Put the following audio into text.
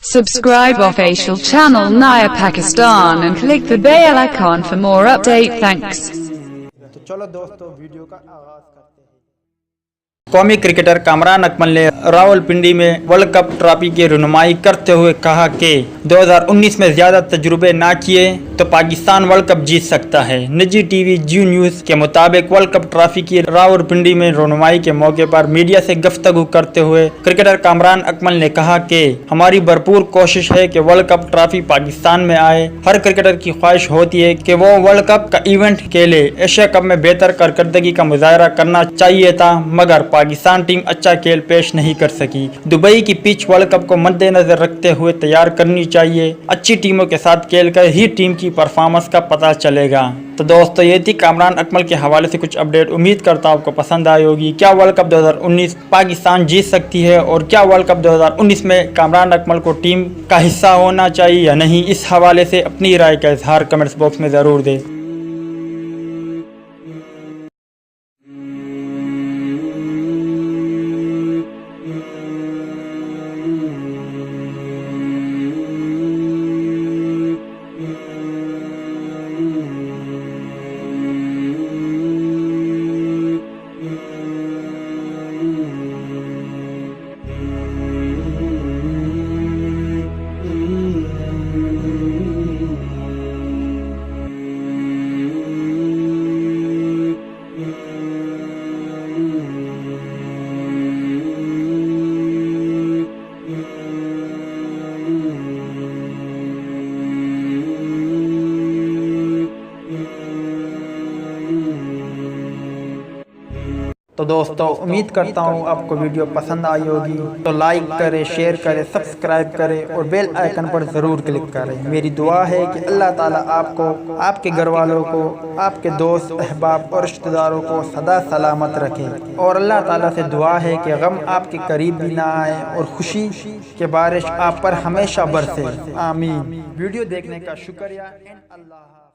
Subscribe official channel Naya Pakistan and click the bell icon for more update. Thanks. तो चलो दोस्तों video का आगाज करते हैं। कौमी क्रिकेटर कामरान अकमल ने रावलपिंडी में वर्ल्ड कप ट्रॉफी की रहनुमाई करते हुए कहा कि 2019 में ज्यादा तजुर्बे ना किए तो पाकिस्तान वर्ल्ड कप जीत सकता है। निजी टीवी जी न्यूज के मुताबिक वर्ल्ड कप ट्रॉफी की रावलपिंडी में रहनुमाई के मौके पर मीडिया से गुफ्तगू करते हुए क्रिकेटर कामरान अकमल ने कहा कि हमारी भरपूर कोशिश है कि वर्ल्ड कप ट्रॉफी पाकिस्तान में आए। हर क्रिकेटर की ख्वाहिश होती है कि वो वर्ल्ड कप का इवेंट खेले। एशिया कप में बेहतर कारकर्दगी का मुजाहरा करना चाहिए था, मगर पाकिस्तान टीम अच्छा खेल पेश नहीं कर सकी। दुबई की पिच वर्ल्ड कप को मद्देनजर रखते हुए तैयार करनी चाहिए। अच्छी टीमों के साथ खेलकर ही टीम की परफॉर्मेंस का पता चलेगा। तो दोस्तों ये थी कामरान अकमल के हवाले से कुछ अपडेट। उम्मीद करता हूँ आपको पसंद आई होगी। क्या वर्ल्ड कप 2019 पाकिस्तान जीत सकती है और क्या वर्ल्ड कप 2019 में कामरान अकमल को टीम का हिस्सा होना चाहिए या नहीं, इस हवाले से अपनी राय का इजहार कमेंट्स बॉक्स में ज़रूर दें। तो दोस्तों उम्मीद करता हूँ आपको वीडियो पसंद आई होगी। तो लाइक करें, शेयर करें, सब्सक्राइब करें और बेल आइकन पर ज़रूर क्लिक करें। मेरी दुआ है कि अल्लाह ताला आपको, आपके घर वालों को, आपके दोस्त अहबाब और रिश्तेदारों को सदा सलामत रखे। और अल्लाह ताला से दुआ है कि गम आपके करीब भी ना आए और खुशी के बारिश आप पर हमेशा बरसे। आमीन। वीडियो देखने का शुक्रिया। अल्लाह।